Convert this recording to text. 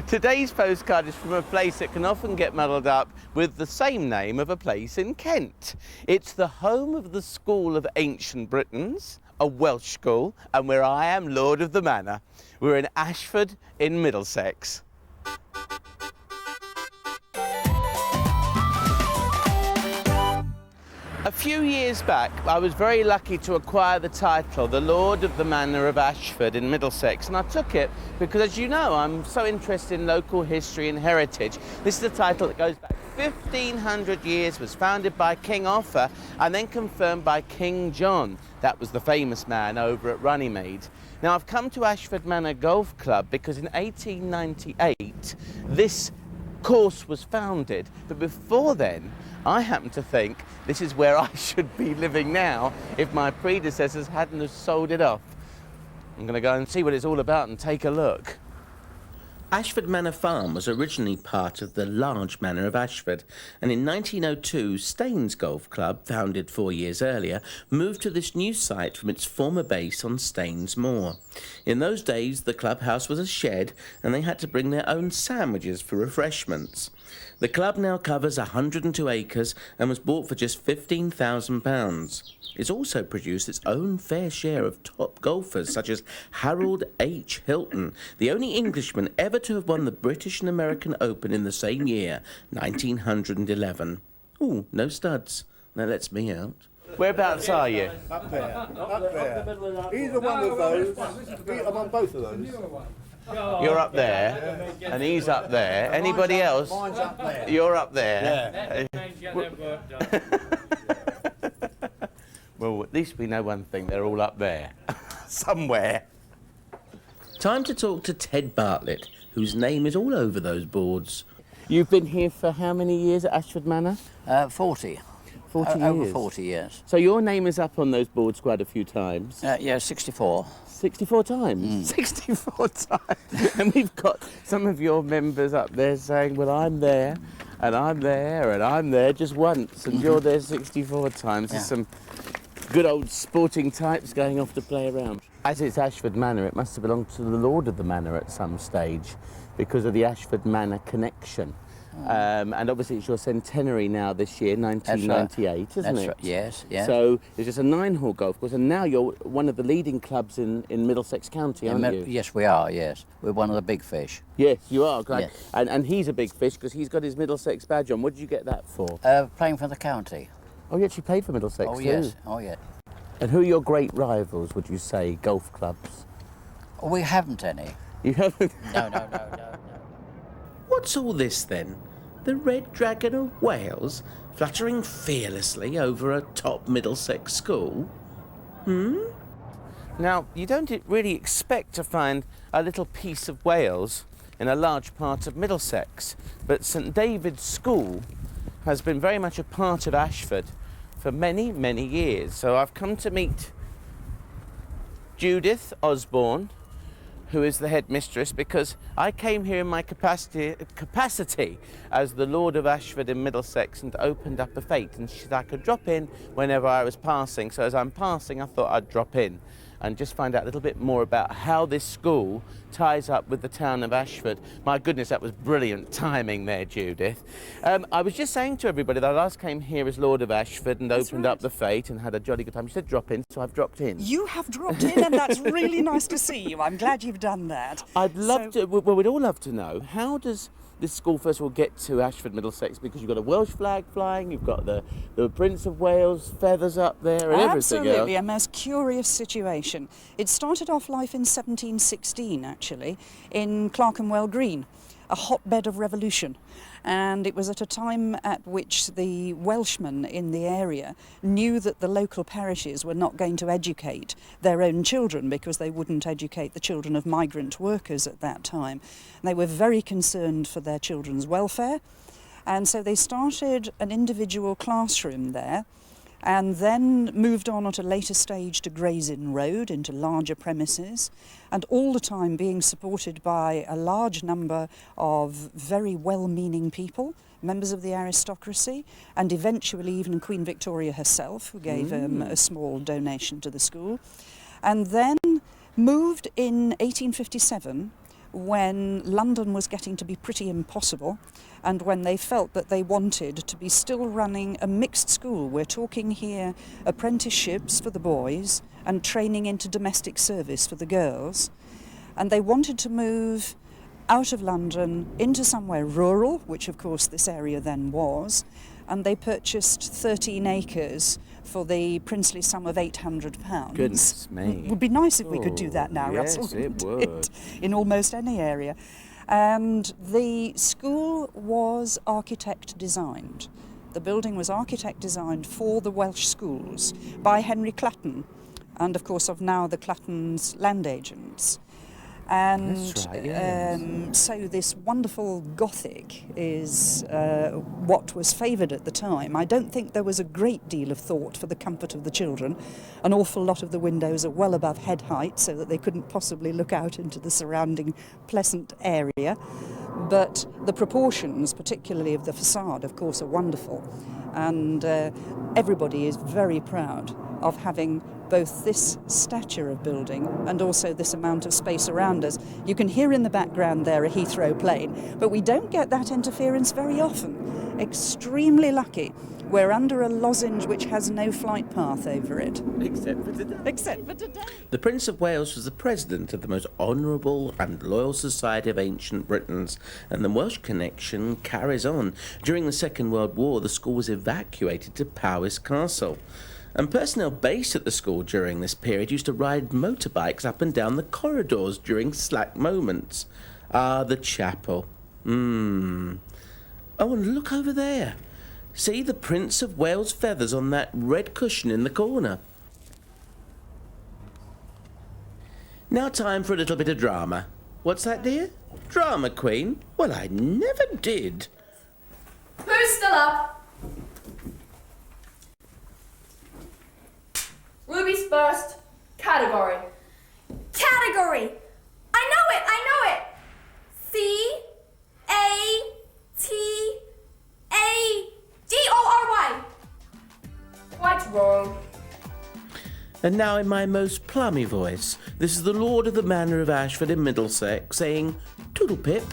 Today's postcard is from a place that can often get muddled up with the same name of a place in Kent. It's the home of the School of Ancient Britons, a Welsh school, and where I am Lord of the Manor. We're in Ashford in Middlesex. A few years back, I was very lucky to acquire the title, the Lord of the Manor of Ashford in Middlesex, and I took it because, as you know, I'm so interested in local history and heritage. This is a title that goes back 1,500 years, was founded by King Offa and then confirmed by King John. That was the famous man over at Runnymede. Now, I've come to Ashford Manor Golf Club because in 1898, this course was founded, but before then, I happen to think this is where I should be living now if my predecessors hadn't have sold it off. I'm going to go and see what it's all about and take a look. Ashford Manor Farm was originally part of the large manor of Ashford, and in 1902 Staines Golf Club, founded 4 years earlier, moved to this new site from its former base on Staines Moor. In those days the clubhouse was a shed and they had to bring their own sandwiches for refreshments. The club now covers 102 acres and was bought for just £15,000. It's also produced its own fair share of top golfers, such as Harold H. Hilton, the only Englishman ever to have won the British and American Open in the same year, 1911. Ooh, no studs. That lets me out. Whereabouts are you? Up there, up there. Either one of those. I'm on both of those. You're up there, and he's up there. Anybody else? Mine's up there. You're up there. Yeah. Well, at least we know one thing, they're all up there. Somewhere. Time to talk to Ted Bartlett, whose name is all over those boards. You've been here for how many years at Ashford Manor? 40. 40 years. Over 40 years. So your name is up on those boards quite a few times. Yeah, 64. 64 times? 64 times. And we've got some of your members up there saying, well, I'm there, and I'm there, and I'm there just once, and you're there 64 times. There's some good old sporting types going off to play around. As it's Ashford Manor, it must have belonged to the Lord of the Manor at some stage because of the Ashford Manor connection. And obviously it's your centenary now this year, 1998, isn't it? Right. Yes, yes. So it's just a 9-hole golf course, and now you're one of the leading clubs in Middlesex County, aren't you? Yes, we are, yes. We're one of the big fish. Yes, you are. Great. Yes. And he's a big fish because he's got his Middlesex badge on. What did you get that for? Playing for the county. Oh, you actually played for Middlesex Oh, too? yes. Oh, yeah. And who are your great rivals, would you say, golf clubs? We haven't any. You haven't? No. What's all this then? The Red Dragon of Wales fluttering fearlessly over a top Middlesex school? Now, you don't really expect to find a little piece of Wales in a large part of Middlesex, but St David's School has been very much a part of Ashford for many, many years. So I've come to meet Judith Osborne, who is the headmistress, because I came here in my capacity as the Lord of Ashford in Middlesex and opened up a fete, and she said I could drop in whenever I was passing. So as I'm passing, I thought I'd drop in and just find out a little bit more about how this school ties up with the town of Ashford. My goodness, that was brilliant timing there, Judith. I was just saying to everybody that I last came here as Lord of Ashford and opened up the fete and had a jolly good time. You said drop in, so I've dropped in. You have dropped in, and that's really nice to see you. I'm glad you've done that. I'd love to, well, we'd all love to know, how does this school first of all get to Ashford Middlesex? Because you've got a Welsh flag flying, you've got the Prince of Wales feathers up there and everything else. Absolutely, a most curious situation. It started off life in 1716, actually, in Clerkenwell Green, a hotbed of revolution. And it was at a time at which the Welshmen in the area knew that the local parishes were not going to educate their own children because they wouldn't educate the children of migrant workers at that time. And they were very concerned for their children's welfare, and so they started an individual classroom there, and then moved on at a later stage to Gray's Inn Road, into larger premises, and all the time being supported by a large number of very well-meaning people, members of the aristocracy, and eventually even Queen Victoria herself, who gave a small donation to the school. And then moved in 1857 when London was getting to be pretty impossible, and when they felt that they wanted to be still running a mixed school. We're talking here apprenticeships for the boys and training into domestic service for the girls. And they wanted to move out of London into somewhere rural, which of course this area then was, and they purchased 13 acres for the princely sum of £800. Goodness me. It would be nice if we could do that now, yes, Russell. it would. In almost any area. And the school was architect designed. The building was architect designed for the Welsh schools by Henry Clatton, and of course of now the Clattons land agents. And That's right, yes. so this wonderful Gothic is what was favoured at the time. I don't think there was a great deal of thought for the comfort of the children. An awful lot of the windows are well above head height, so that they couldn't possibly look out into the surrounding pleasant area. But the proportions, particularly of the facade, of course, are wonderful. And everybody is very proud of having both this stature of building and also this amount of space around us. You can hear in the background there a Heathrow plane, but we don't get that interference very often. Extremely lucky. We're under a lozenge which has no flight path over it. Except for today. Except for today. The Prince of Wales was the president of the most honourable and loyal society of ancient Britons, and the Welsh connection carries on. During the Second World War, the school was evacuated to Powys Castle, and personnel based at the school during this period used to ride motorbikes up and down the corridors during slack moments. Ah, the chapel. Oh, and look over there. See the Prince of Wales feathers on that red cushion in the corner. Now time for a little bit of drama. What's that, dear? Drama queen? Well, I never did. Who's still up? Ruby's first. Category. Category! I know it! C-A-T-A-G-O-R-Y. Quite wrong. And now in my most plummy voice, this is the Lord of the Manor of Ashford in Middlesex saying, Toodle pip.